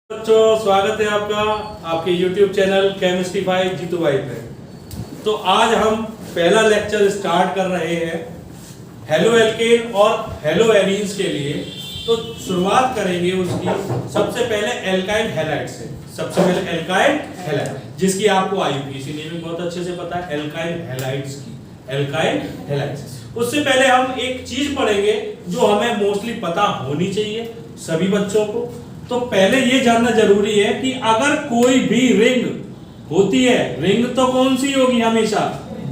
बच्चों, स्वागत है आपका आपके YouTube channel chemistry by Jeetu Bhai पे। तो आज हम पहला लेक्चर स्टार्ट कर रहे हैं हेलो एल्केन और हेलो एरीन्स के लिए। तो शुरुआत करेंगे उसकी सबसे पहले एल्काइल हैलाइड से। सबसे पहले एल्काइल हैलाइड, जिसकी आपको आईयूपीएसी नेमिंग बहुत अच्छे से पता है, एल्काइल हैलाइड्स की, एल्काइल हैलाइड्स। उससे पहले हम एक चीज पढ़ेंगे जो हमें मोस्टली पता होनी चाहिए सभी बच्चों को। तो पहले ये जानना जरूरी है कि अगर कोई भी रिंग होती है, रिंग तो कौन सी होगी हमेशा?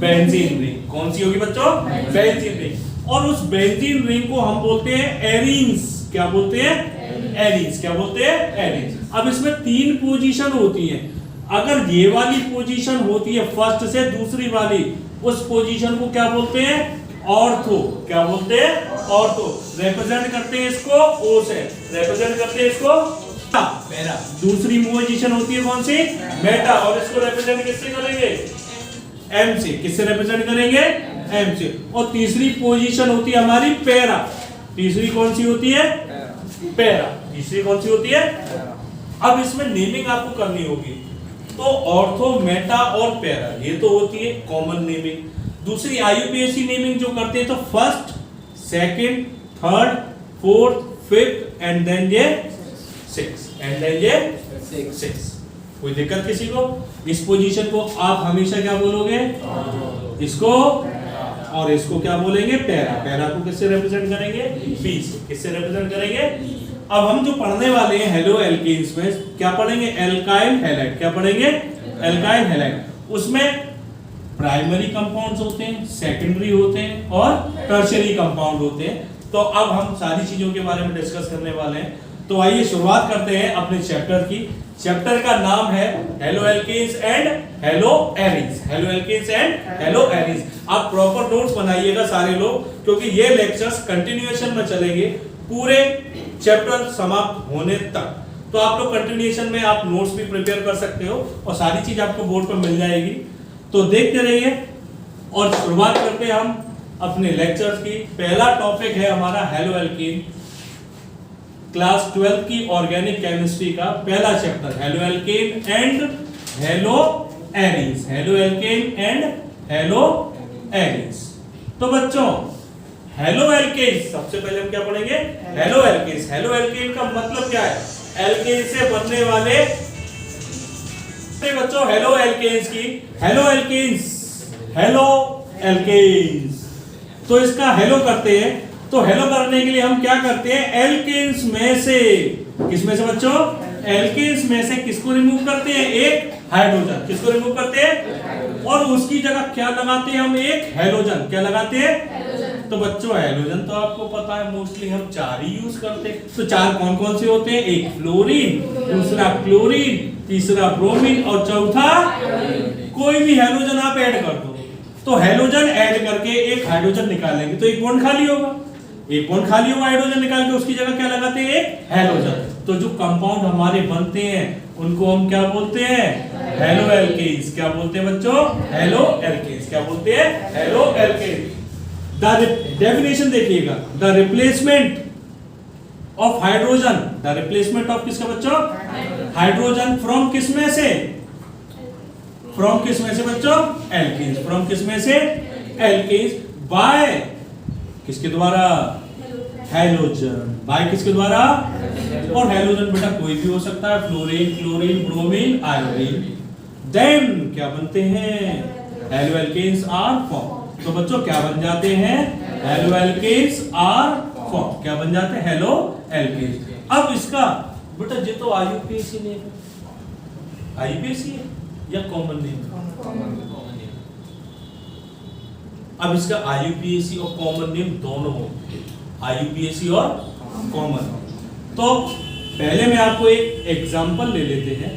Benzene ring. कौन सी होगी बच्चों? Benzene ring. और उस बेंजीन रिंग को हम बोलते हैं एरीन्स। क्या बोलते हैं? एरीन्स। क्या बोलते हैं? एरीन्स। अब इसमें तीन पोजीशन होती हैं। अगर ये वाली पोजीशन होती है फर्स्ट से दूसरी वाली, उस पोजीशन को क्या बोलते हैं? ऑर्थो। क्या बोलते हैं? ऑर्थो। रिप्रेजेंट करते हैं इसको ओ से, रिप्रेजेंट करते हैं इसको पैरा। दूसरी पोजीशन होती है कौन सी? मेटा। और इसको रिप्रेजेंट किससे करेंगे? एम से। किससे रिप्रेजेंट करेंगे? एम से। और तीसरी पोजीशन होती है हमारी पैरा। तीसरी कौन सी होती है? पैरा। तीसरी कौन सी होती है? अब इसमें नेमिंग आपको करनी होगी। तो ऑर्थो, मेटा और पैरा, ये तो होती है कॉमन नेमिंग। दूसरी आईयूपीएसी नेमिंग जो करते हैं तो first, second, third, fourth, fifth and then ये सिक्स, एंड देन ये सिक्स। कोई दिक्कत किसी को? इस पोजीशन को आप हमेशा क्या बोलोगे? इसको और इसको क्या बोलेंगे? पैरा। पैरा को किससे रिप्रेजेंट करेंगे? पी से। किससे रिप्रेजेंट करेंगे? अब हम जो पढ़ने वाले हैं हेलो एल्केन्स में क्या पढ़ेंगे? Alkyl halide. क्या पढ़ेंगे? Alkyl halide. उसमें प्राइमरी कंपाउंड्स होते हैं, सेकेंडरी होते हैं और टर्शियरी कंपाउंड होते हैं। तो अब हम सारी चीजों के बारे में डिस्कस करने वाले हैं। तो आइए शुरुआत करते हैं अपने चैप्टर की। चैप्टर का नाम है haloalkanes and haloarenes. Haloalkanes and haloarenes. आप प्रॉपर नोट्स बनाइएगा सारे लोग, क्योंकि ये लेक्चर्स कंटिन्यूएशन में चलेंगे पूरे चैप्टर समाप्त होने तक। तो आप लोग कंटिन्यूएशन में आप नोट्स भी प्रिपेयर कर सकते हो और सारी चीज आपको बोर्ड पर मिल जाएगी। तो देखते रहिए और शुरुआत करते हैं हम अपने लेक्चर्स की। पहला टॉपिक है हमारा हेलो एल्केन, क्लास 12 की ऑर्गेनिक केमिस्ट्री का पहला chapter, halo alkane and haloarenes. Halo alkane and haloarenes. तो बच्चों, हेलो एल्केन्स सबसे पहले हम क्या पढ़ेंगे? Halo alkanes. हेलो एल्केन का मतलब क्या है? एल्केन से बनने वाले बच्चों हेलो एल्केन्स की। Haloalkanes, haloalkanes. तो इसका हेलो करते हैं। तो हेलो करने के लिए हम क्या करते हैं? एल्केन्स में से, किसमें से बच्चों? एल्केन्स में से किसको रिमूव करते हैं? एक हाइड्रोजन। किसको रिमूव करते हैं? और उसकी जगह क्या लगाते हैं हम? एक हेलोजन। क्या लगाते हैं? तो बच्चों हेलोजन तो आपको पता है मोस्टली हम चार ही यूज करते हैं। तो चार कौन कौन से होते हैं? एक फ्लोरीन, दूसरा क्लोरीन, तीसरा ब्रोमीन और चौथा कोई भी हेलोजन आप ऐड कर दो। तो हेलोजन ऐड करके एक हाइड्रोजन निकालेंगे तो एक बॉन्ड खाली होगा। एक बॉन्ड खाली होगा, हाइड्रोजन निकाल के उसकी जगह क्या लगाते हैं? एक हेलोजन। तो जो कंपाउंड हमारे बनते हैं उनको हम क्या बोलते हैं? Haloalkanes. क्या बोलते हैं बच्चों? Haloalkanes. क्या बोलते हैं? Haloalkanes. द डेफिनेशन देखिएगा, the replacement of hydrogen, the replacement of किसका बच्चों? हाइड्रोजन फ्रॉम किसमें से? फ्रॉम किसमें से बच्चों? एल्केन्स। फ्रॉम किसमें से? एल्केन्स। बाय किसके द्वारा? हेलोजन। बाय किसके द्वारा? और हेलोजन बेटा कोई भी हो सकता है, fluorine, chlorine, bromine, iodine. Then क्या बनते हैं? Haloalkanes are form. तो बच्चों क्या बन जाते हैं? Haloalkanes are form. क्या बन जाते हैं? Haloalkanes. अब इसका बेटा ये तो आईयूपीएसी नेम है, आईयूपीएसी है या कॉमन नेम? अब इसका आईयूपीएसी और कॉमन नेम दोनों होते हैं, आईयूपीएसी और कॉमन। तो पहले मैं आपको एक एग्जांपल ले लेते हैं,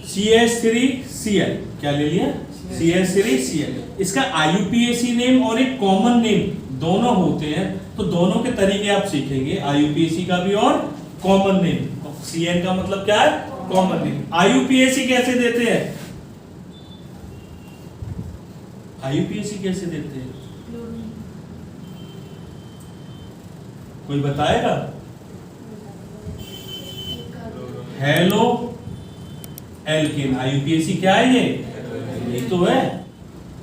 CH3Cl। क्या ले लिया? CH3Cl। इसका आईयूपीएसी नेम और एक कॉमन नेम दोनों होते हैं। तो दोनों के तरीके आप सीखेंगे, आईयूपीएसी का भी और कॉमन नेम। CN का मतलब क्या है? Common name. आईयूपीएसी कैसे देते हैं? आईयूपीएसी कैसे देते हैं? कोई बताएगा? Halo alkane. आईयूपीएसी क्या है ये तो है।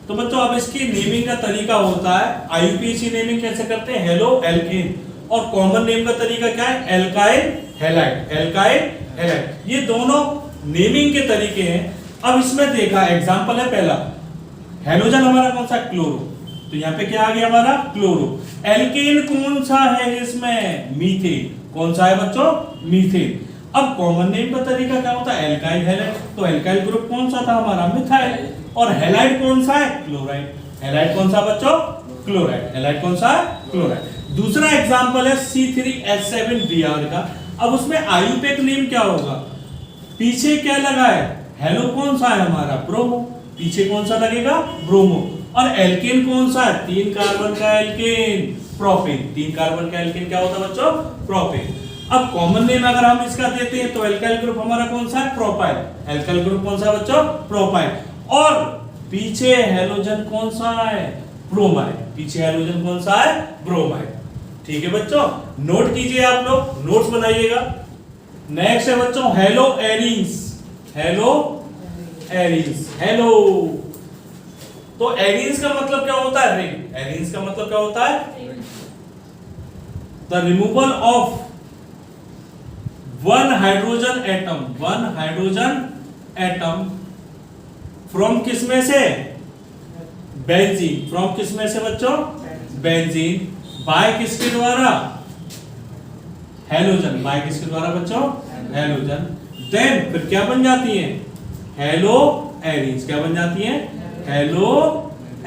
तो बच्चों अब इसकी नेमिंग का तरीका होता है, आईयूपीएसी नेमिंग कैसे करते हैं, हेलो एल्केन, और कॉमन नेम का तरीका क्या है, एल्काइल हैलाइड। एल्काइल हैलाइड, ये दोनों नेमिंग के तरीके हैं। अब इसमें देखा एग्जांपल है पहला, हेलोजन हमारा कौन सा, क्लोरो, तो यहाँ पे क्या आ गया हमारा क्लोरो। एल्केन कौन सा है इसमें, मीथेन। कौन सा है बच्चों, मीथेन। अब कॉमन नेम का तरीका क्या होता है, एल्काइल हैलाइड, तो एल्काइल ग्रुप कौन सा था हमारा, मिथाइल, और हैलाइड कौन सा है, क्लोराइड। हैलाइड कौन सा बच्चों, क्लोराइड। हैलाइड कौन सा है, क्लोराइड। दूसरा एग्जांपल है C3H7Br का। अब उसमें आईयूपीएक नेम क्या होगा, पीछे क्या लगा है, हेलो कौन सा है हमारा, ब्रोमो, पीछे कौन सा लगेगा, ब्रोमो। और एल्केन कौन सा है, 3 कार्बन का एल्केन, प्रोपेन। 3 कार्बन का एल्केन क्या होता है बच्चों, प्रोपेन। अब कॉमन नेम अगर हम इसका देते हैं तो एल्काइल ग्रुप हमारा कौन सा है, प्रोपाइल। एल्काइल ग्रुप कौन सा है बच्चों, प्रोपाइल। और पीछे हेलोजन कौन सा है, ब्रोमाइड। पीछे हेलोजन कौन सा है, ब्रोमाइड। ठीक है बच्चों, नोट कीजिए आप लोग, नोट्स बनाइएगा। नेक्स्ट है बच्चों hello arenes. Hello arenes, hello, तो एरीन्स का मतलब क्या होता है, रिंग। एरीन्स का मतलब क्या होता है, the removal of one hydrogen atom, one hydrogen atom from किस में से, बेंजीन। फ्रॉम किस में से बच्चों, बेंजीन। बाय किसके द्वारा, हेलोजन। बाय किसके द्वारा बच्चों, हेलोजन। देन फिर क्या बन जाती है, हेलो एरीन्स। क्या बन जाती है, हेलो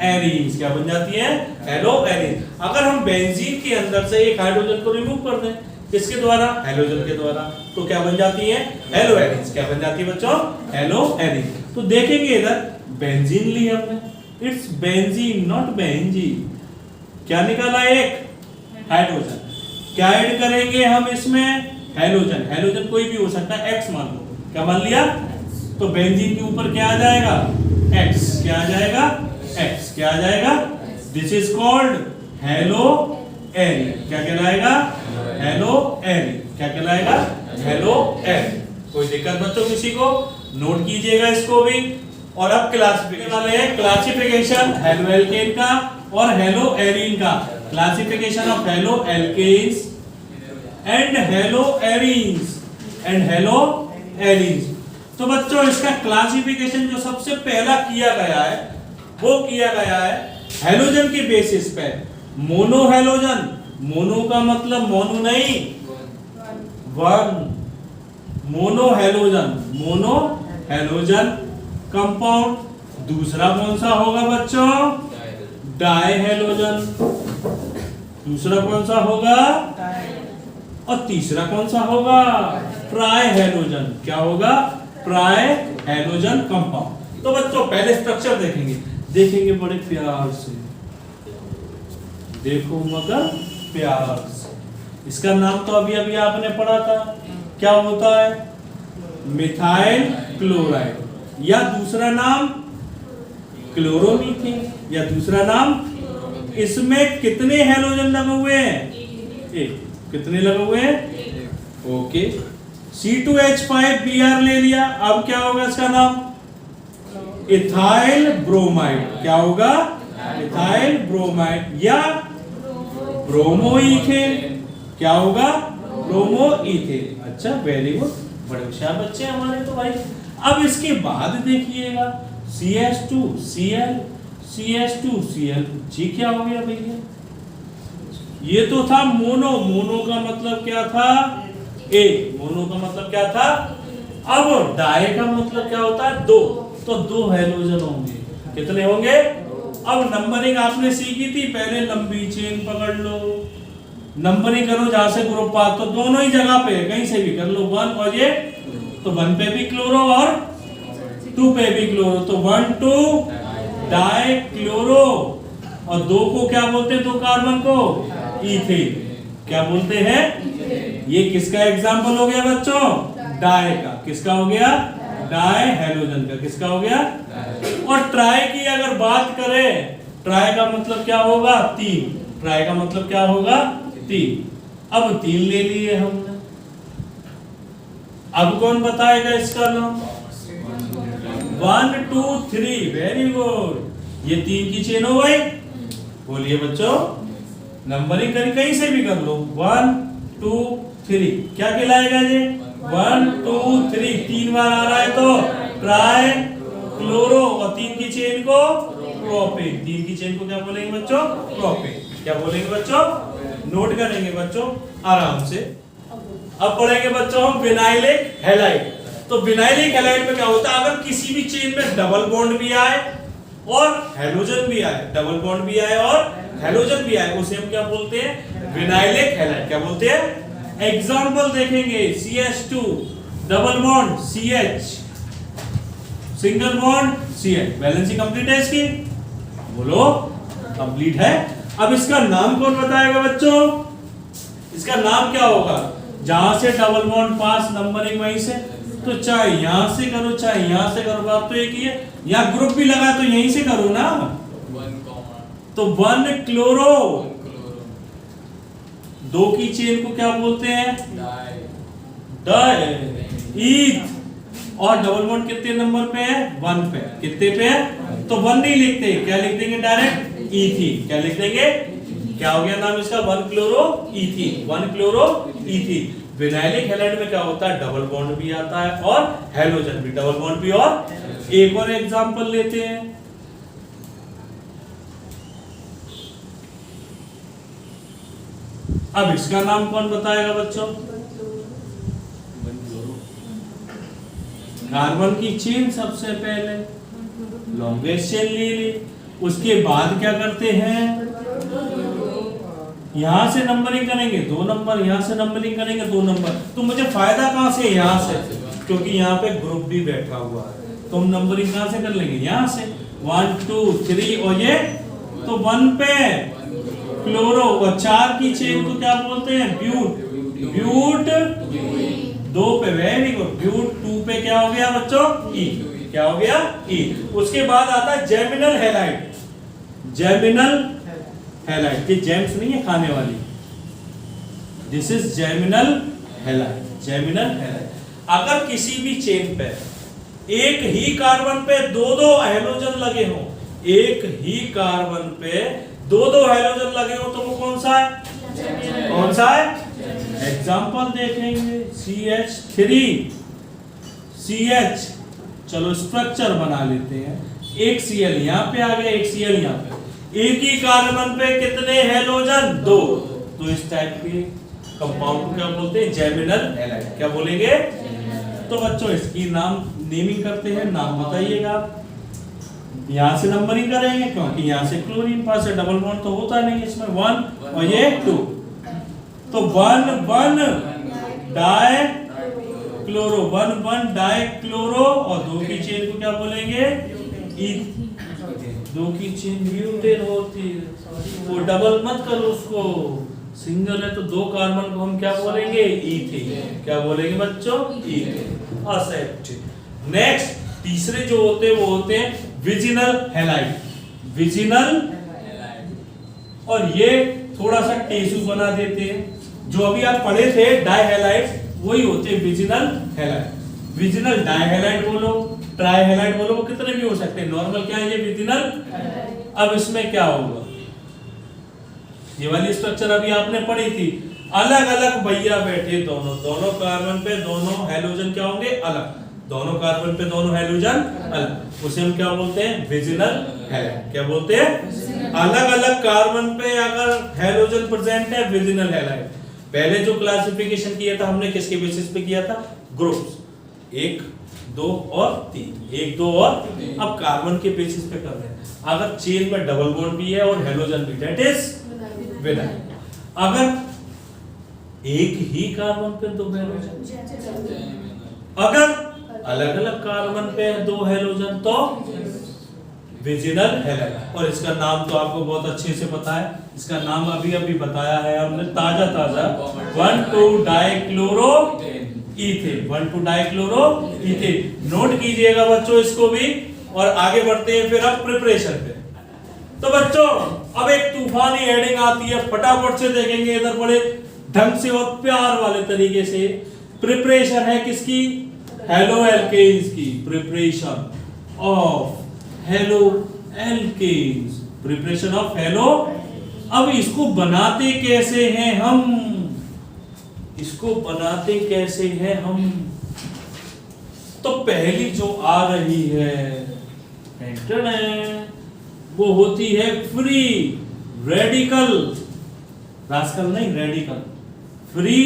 एरीन्स। क्या बन जाती है, हेलो एरीन्स। अगर हम बेंजीन के अंदर से एक हाइड्रोजन को रिमूव कर दें, किसके द्वारा, हेलोजन के द्वारा, तो क्या बन जाती है, हेलो एरीन्स। क्या बन जाती है बच्चों, हेलो एरीन्स। तो देखेंगे इधर बेंजीन ली हमने, इट्स बेंजीन नॉट बेंजीन। क्या निकाला, एक हाइड्रोजन। क्या ऐड करेंगे हम इसमें, हेलोजन। हेलोजन कोई भी हो सकता है, एक्स मान लो। क्या मान लिया, तो बेंजीन के ऊपर क्या आ जाएगा, एक्स। क्या आ जाएगा, एक्स। क्या आ जाएगा, this is called hello arene. क्या कहलाएगा, हेलो एरीन। क्या कहलाएगा, हेलो एरीन। कोई दिक्कत बच्चों किसी को, नोट कीजिएगा इसको भी। और अब क्लासिफिकेशन वाले हैं, क्लासिफिकेशन हेलो एल्केन का और हेलो एरीन का। Classification of haloalkanes and haloarenes, and haloarenes. तो बच्चों इसका क्लासिफिकेशन जो सबसे पहला किया गया है, वो किया गया है हेलोजन के बेसिस पे। मोनो हेलोजन, मोनो का मतलब मोनो नहीं, one. Mono halogen, mono halogen compound. दूसरा कौन सा होगा बच्चों, डाई हेलोजन। दूसरा कौन सा होगा, और तीसरा कौन सा होगा, ट्राई हेलोजन। क्या होगा, ट्राई हेलोजन कंपाउंड। तो बच्चों पहले स्ट्रक्चर देखेंगे, देखेंगे बड़े प्यार से, देखो मगर प्यार से। इसका नाम तो अभी अभी आपने पढ़ा था, क्या होता है, मिथाइल क्लोराइड, या दूसरा नाम क्लोरोमीथेन, या दूसरा नाम। इसमें कितने हेलोजन लगे हुए हैं, एक। कितने लगे हुए हैं, ओके। C2H5Br ले लिया, अब क्या होगा इसका नाम, इथाइल ब्रोमाइड। क्या होगा, इथाइल ब्रोमाइड, या ब्रोमोइथेन। क्या होगा, ब्रोमोइथेन। अच्छा, वेरी गुड, बड़े होशियार बच्चे हमारे तो भाई। अब इसके बाद देखिएगा CH2Cl, CH2Cl, जी क्या हो गया भैया, ये तो था मोनो। मोनो का मतलब क्या था, एक। मोनो का मतलब क्या था। अब डाई का मतलब क्या होता है, दो। तो दो हेलोजन होंगे, कितने होंगे। अब नंबरिंग आपने सीखी थी, पहले लंबी चेन पकड़ लो, नंबरिंग करो जहां से ग्रुप पास, तो दोनों ही जगह पे कहीं से भी कर लो, 1 और ये, तो 1 पे भी क्लोरो और 2 पे भी क्लोरो, तो 1 2 डाई क्लोरो। और 2 को क्या बोलते हैं, 2 कार्बन को इथेन। क्या बोलते हैं, ये किसका एग्जाम्पल हो गया बच्चों, डाई का। किसका हो गया, डाई हेलोजन का। किसका हो गया। और ट्राई की अगर बात करें, ट्राई का मतलब क्या होगा, 3। ट्राई का मतलब क्या होगा, 3। अब 3 ले लिए हमने। अब कौन बताएगा इसका नाम? 1 2 3, वेरी गुड। ये 3 की चेन हो गई। बोलिए बच्चों, नंबरिंग कहीं से भी कर लो। 1 2 3 क्या कहलाएगा ये? 1 2 3 3 बार आ रहा है तो ट्राई क्लोरो, और 3 की चेन को प्रोपेन। 3 की चेन को क्या बोलेंगे बच्चों? प्रोपेन। क्या बोलेंगे बच्चों? नोट करेंगे बच्चों आराम से। अब पढ़ेंगे बच्चों हम विनाइलिक हैलाइड। तो विनाइलिक हैलाइड में क्या होता है? अगर किसी भी चेन में डबल बॉन्ड भी आए और हैलोजन भी आए, डबल बॉन्ड भी आए और हैलोजन भी आए, उसे हम क्या बोलते हैं? Vinylic halide. क्या बोलते हैं? एग्जांपल देखेंगे, CH2 double bond CH, single bond CH। Valency complete है इसकी? बोलो कंप्लीट है। अब इसका नाम कौन बताएगा बच्चों? इसका नाम क्या होगा? जहां से डबल बॉन्ड पास, नंबरिंग वहीं से, तो चाहे यहां से करो चाहे यहां से करो, बात तो एक ही है। यहाँ ग्रुप भी लगा तो यहीं से करो ना। तो 1 क्लोरो, 2 की चेन को क्या बोलते हैं? डाई। ईथ। और डबल बॉन्ड कितने नंबर पे है? 1 पे। कितने पे है? तो 1 नहीं लिखते, क्या लिख देंगे? Direct ethene. क्या लिख देंगे? क्या हो गया नाम इसका? 1 chloro ethene. 1 chloro ethene. Vinylic halide में क्या होता है? डबल बॉन्ड भी आता है और हैलोजन भी, डबल बॉन्ड भी। और एक और एग्जांपल लेते हैं। अब इसका नाम कौन बताएगा बच्चों? कार्बन की चेन सबसे पहले लॉन्गेस्ट चेन ले ली, उसके बाद क्या करते हैं? यहां से नंबरिंग करेंगे 2 नंबर, यहां से नंबरिंग करेंगे 2 नंबर। तो मुझे फायदा कहां से? यहां से, क्योंकि यहां पे ग्रुप भी बैठा हुआ है। तो हम नंबरिंग कहां से कर लेंगे? यहां से। 1 2 3 और ये तो 1 पे क्लोरो, और 4 की चेन को क्या बोलते हैं? ब्यूट। ब्यूट 2 पे, वेरी गुड। ब्यूट 2 पे क्या हो गया बच्चों? ई। क्या हो गया? ई। उसके बाद आता है जेमिनल हैलाइड। जेमिनल हैलाइड, ये जेम्स नहीं है खाने वाली, this is geminal halide. Geminal halide. अगर किसी भी चेन पे एक ही कार्बन पे 2-2 हैलोजन लगे हो, एक ही कार्बन पे 2-2 हैलोजन लगे हो, तो वो कौन सा है? कौन सा है? एग्जांपल देखेंगे, CH3 CH। चलो स्ट्रक्चर बना लेते हैं। एक Cl यहां पे आ गया, एक Cl यहां पे। एक ही कार्बन पे कितने हैलोजन? 2। तो इस टाइप के कंपाउंड को क्या बोलते हैं? Geminal halide. क्या बोलेंगे? तो बच्चों इसकी नाम नेमिंग करते हैं, नाम बताइएगा। यहां से नंबरिंग करेंगे क्योंकि यहां से क्लोरीन पास है, डबल बॉन्ड तो होता नहीं इसमें। 1 और ये 2, तो 1 1 डाई क्लोरो, 1 1 डाई क्लोरो, और 2 की चेन को क्या बोलेंगे? ईथ। 2 की चेन ब्यूटेन होती है, वो डबल मत करो उसको, सिंगल है तो 2 कार्बन को हम क्या बोलेंगे? ईथेन। क्या बोलेंगे बच्चों? ईथेन। एक्सेप्ट। नेक्स्ट तीसरे जो होते हैं वो होते हैं विजिनल हैलाइड। विजिनल हैलाइड, और ये थोड़ा सा टेसू बना देते हैं। जो अभी आप पढ़े थे डाई हैलाइड, वही होते हैं विजिनल हैलाइड। विजिनल डाई हैलाइड बोलो, ट्राई हैलाइड बोलो, वो कितने भी हो सकते हैं। नॉर्मल क्या है? ये विजिनल। अब इसमें क्या होगा? ये वाली स्ट्रक्चर अभी आपने पढ़ी थी, अलग अलग भैया बैठे, दोनों कार्बन पे दोनों हैलोजन क्या होंगे? अलग। दोनों कार्बन पे दोनों हैलोजन अलग, उसे हम क्या बोलते हैं? विजिनल हैलाइड। क्या बोलते हैं? अलग अलग कार्बन पे अगर हैलोजन प्रेजेंट है, विजिनल हैलाइड। पहले जो क्लासिफिकेशन किया था हमने किसके बेसिस पे किया था? ग्रुप्स 1 2 और 3, 1 2 और 3। अब कार्बन के बेसिस पे कर रहे हैं। अगर चेन में डबल बॉन्ड भी है और हैलोजन भी, दैट इज विनाइल। अगर एक ही कार्बन पे 2 हैलोजन, अगर अलग अलग कार्बन पे 2 हैलोजन, तो विजिनल हैलाइड। और इसका नाम तो आपको बहुत अच्छे से पता है, इसका नाम अभी अभी बताया है हमने ताजा 1 2 dichloro ethane. 1 2 dichloro ethane. Note कीजिएगा बच्चों इसको भी, और आगे बढ़ते हैं फिर अब प्रिपरेशन पे। तो बच्चों अब एक तूफानी हेडिंग आती है, फटाफट से देखेंगे इधर बड़े ढंग से और प्यार वाले तरीके से। प्रिपरेशन है किसकी, हेलो एल्केन्स की, preparation of haloalkanes, preparation of halo. अब इसको बनाते कैसे हैं हम, इसको बनाते कैसे हैं हम, तो पहली जो आ रही है वो होती है फ्री रेडिकल, रास्कल नहीं, रेडिकल, फ्री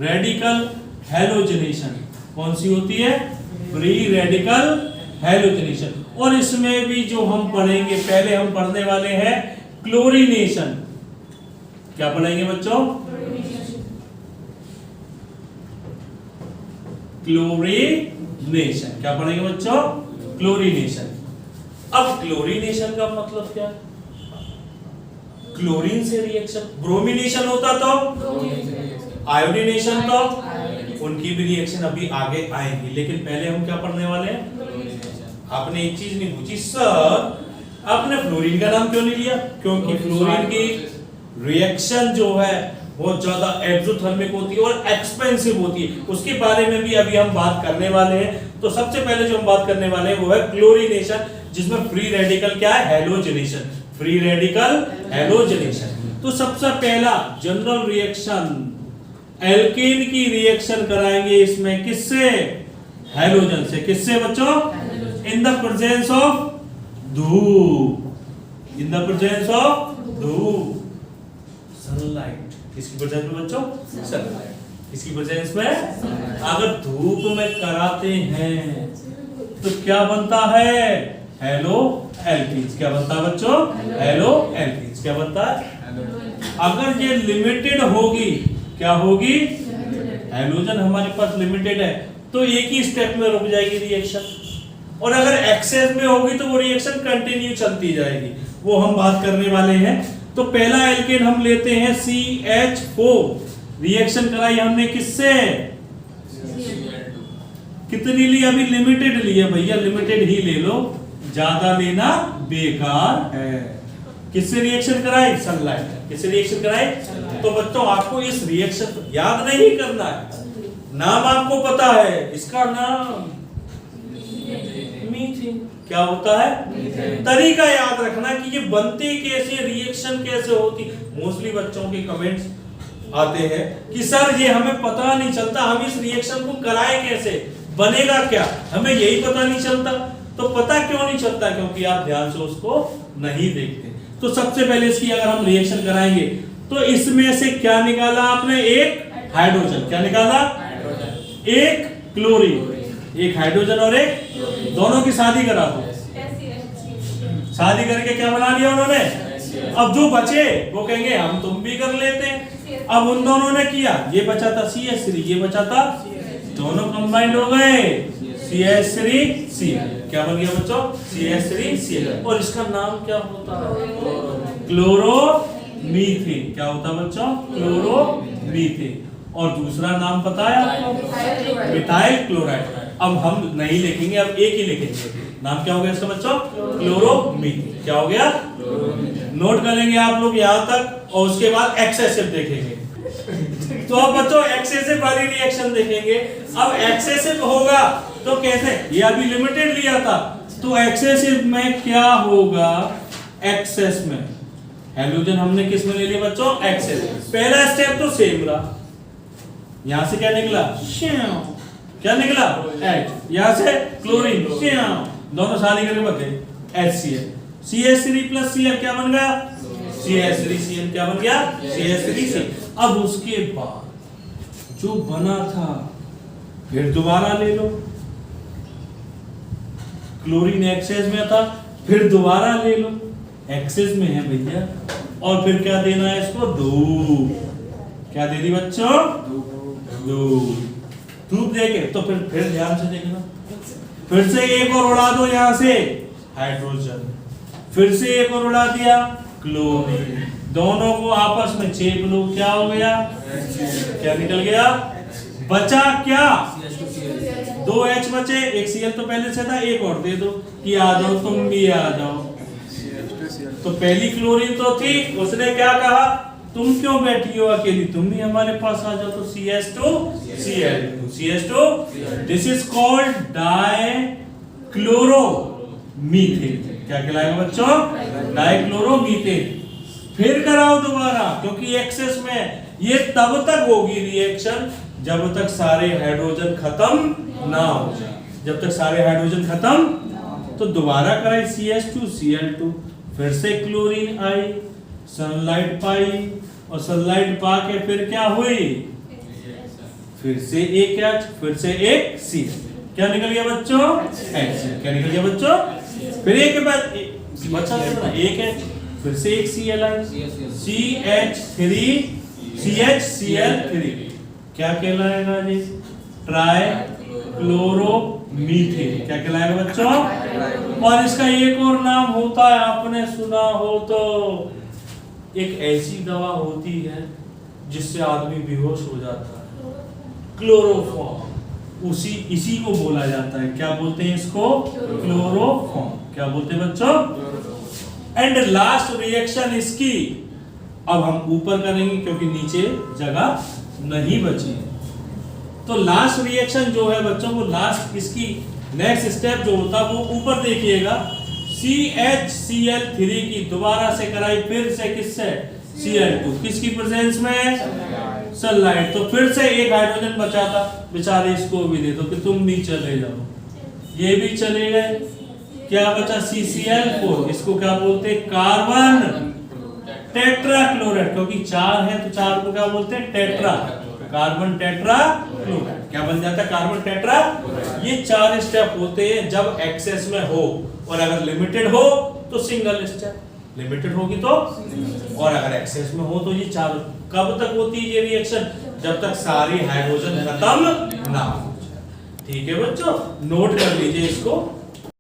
रेडिकल हैलोजनेशन। कौन सी होती है, फ्री रेडिकल हैलोजनेशन। और इसमें भी जो हम पढ़ेंगे, पहले हम पढ़ने वाले हैं क्लोरीनेशन। क्या पढ़ेंगे बच्चों, क्लोरीनेशन। क्या पढ़ेंगे बच्चों, क्लोरीनेशन। अब क्लोरीनेशन का मतलब क्या, क्लोरीन से रिएक्शन, ब्रोमिनेशन होता तो आयोडीनेशन, तो उनकी भी रिएक्शन अभी आगे आएंगी, लेकिन पहले हम क्या पढ़ने वाले हैं। आपने एक चीज नहीं पूछी, सर आपने फ्लोरीन का नाम क्यों नहीं लिया, क्योंकि फ्लोरीन की रिएक्शन जो है बहुत ज्यादा एक्सोथर्मिक होती है और एक्सपेंसिव होती है, उसके बारे में भी अभी हम बात करने वाले हैं। तो सबसे पहले जो हम बात करने वाले हैं वो है क्लोरीनेशन, जिसमें फ्री रेडिकल क्या है, हैलोजनेशन, फ्री रेडिकल हैलोजनेशन। तो सबसे पहला जनरल रिएक्शन, एल्केन की रिएक्शन कराएंगे इसमें किससे, हैलोजन से। किससे बच्चों, इन द प्रेजेंस ऑफ धूप, इन द प्रेजेंस ऑफ धूप, सनलाइट। किसकी प्रेजेंस में बच्चों, सनलाइट, किसकी प्रेजेंस में। अगर धूप में कराते हैं तो क्या बनता है, हेलो एल्कीन्स। क्या बनता है बच्चों, हेलो एल्कीन्स। क्या बनता है, अगर ये लिमिटेड होगी, क्या होगी, हैलोजन हमारे पास लिमिटेड है तो एक ही स्टेप में रुक जाएगी रिएक्शन, और अगर एक्सेस में होगी तो वो रिएक्शन कंटिन्यू चलती जाएगी, वो हम बात करने वाले हैं। तो पहला एल्केन हम लेते हैं CH4, रिएक्शन कराई हमने किससे, कितनी ली, अभी लिमिटेड ली है भैया, लिमिटेड ही ले लो, ज्यादा लेना बेकार है। किससे रिएक्शन कराई, सनलाइट। किससे रिएक्शन कराई, तो बच्चों आपको इस रिएक्शन याद नहीं करना है, नाम आपको पता है, इसका नाम मीथेन। क्या होता है, तरीका याद रखना कि ये बनते कैसे, रिएक्शन कैसे होती। मोस्टली बच्चों के कमेंट्स आते हैं कि सर ये हमें पता नहीं चलता, हम इस रिएक्शन को कराएं कैसे, बनेगा क्या, हमें यही पता नहीं चलता। तो पता क्यों नहीं चलता, क्योंकि आप ध्यान से उसको नहीं देखते। तो सबसे पहले इसकी अगर हम रिएक्शन कराएंगे तो इसमें से क्या निकाला आपने, एक हाइड्रोजन। क्या निकाला, एक क्लोरीन, एक हाइड्रोजन और एक, दोनों की शादी करा दो, शादी करके क्या बना लिया उन्होंने। अब जो बचे वो कहेंगे हम तुम भी कर लेते हैं। अब उन दोनों ने किया, ये बचा था CH3, ये बचा था, दोनों कंबाइंड हो गए CH3Cl। क्या बन गया बच्चों, CH3Cl। और इसका नाम क्या होता है, क्लोरोमीथेन। क्या होता है बच्चों, क्लोरोमीथेन। और दूसरा नाम पता है आपको, मिथाइल क्लोराइड। अब हम नहीं लिखेंगे, अब एक ही लिखेंगे, नाम क्या हो गया इसका बच्चों, क्लोरोमीथेन। क्या हो गया, नोट करेंगे आप लोग यहाँ तक, और उसके बाद एक्सेसिव देखेंगे। तो अब बच्चों एक्सेसिव वाली रिएक्शन देखेंगे। अब एक्सेसिव होगा तो कैसे, ये अभी लिमिटेड लिया था, तो एक्सेसिव में क्या होगा, एक्सेस में हैलोजन हमने किस में ले लिया बच्चों, एक्सेस। पहला स्टेप तो सेम रहा, यहां से क्या निकला, क्या निकला, H, यहां से क्लोरीन, दोनों शादी करके बच गए HCl, CH3 प्लस Cl क्या बन गया, CH3Cl। क्या बन गया, CH3Cl। अब उसके बाद जो बना था फिर दोबारा ले लो, क्लोरीन एक्सेस में था, फिर दोबारा ले लो, एक्सेस में है भैया, और फिर क्या देना है इसको, धूप। क्या दे दी बच्चों, धूप। धूप देके तो फिर ध्यान से देखना, फिर से एक और उड़ा दो यहां से हाइड्रोजन, फिर से एक और उड़ा दिया क्लोरीन, दोनों को आपस में चेप लो। क्या हो गया, क्या निकल गया, बचा क्या, 2 H बचे, एक Cl तो पहले से था, एक और दे दो कि आ जाओ तुम भी आ जाओ। तो पहली क्लोरीन तो थी, उसने क्या कहा तुम क्यों बैठी हो अकेली, तुम भी हमारे पास आ जाओ। तो CH2 Cl2 CH2, this is called dichloromethane. क्या कहलाएगा बच्चों, डाइक्लोरोमीथेन। फिर कराओ दोबारा, क्योंकि एक्सेस में ये तब तक होगी रिएक्शन जब तक सारे हाइड्रोजन खत्म ना हो जाए, जब तक सारे हाइड्रोजन खत्म। तो दोबारा कराई CH2 Cl2, फिर से क्लोरीन आई, सनलाइट पाई, और सनलाइट पा के फिर क्या हुई, फिर से एक H, फिर से एक C। क्या निकल गया बच्चों, H। क्या निकल गया बच्चों, फिर एक के बाद बच्चा एक है, फिर से एक Cl आई, CH3CHCl3। क्या कहलाएगा जी, ट्राइक्लोरोमीथेन। क्या कहलाएगा बच्चों, और इसका एक और नाम होता है, आपने सुना हो तो, एक ऐसी दवा होती है जिससे आदमी बेहोश हो जाता है, क्लोरोफॉर्म। इसी को बोला जाता है, क्या बोलते हैं इसको, क्लोरोफॉर्म। क्या बोलते हैं बच्चों, एंड लास्ट रिएक्शन इसकी अब हम ऊपर करेंगे क्योंकि नीचे जगह नहीं बची है। तो लास्ट रिएक्शन जो है बच्चों, वो लास्ट इसकी नेक्स्ट स्टेप जो होता है वो ऊपर देखिएगा, CHCl3 की दोबारा से कराई, फिर से किससे, Cl2, किसकी प्रेजेंस में, सनलाइट। तो फिर से एक हाइड्रोजन बचा था, बेचारे इसको भी दे दो कि तुम भी चले जाओ, ये भी चले गए। क्या बचा, CCl4, इसको क्या बोलते हैं, कार्बन टेट्राक्लोराइड, क्योंकि 4 है तो 4 को क्या बोलते हैं, टेट्रा, कार्बन टेट्राक्लोराइड। क्या बन जाता है, कार्बन टेट्रा। ये 4 स्टेप होते हैं जब एक्सेस में हो, और अगर लिमिटेड हो तो सिंगल स्टेप, लिमिटेड होगी तो, और अगर एक्सेस में हो तो ये 4। कब तक होती है ये रिएक्शन, जब तक सारी हाइड्रोजन खत्म ना हो जाए। ठीक है बच्चों, नोट कर लीजिए इसको।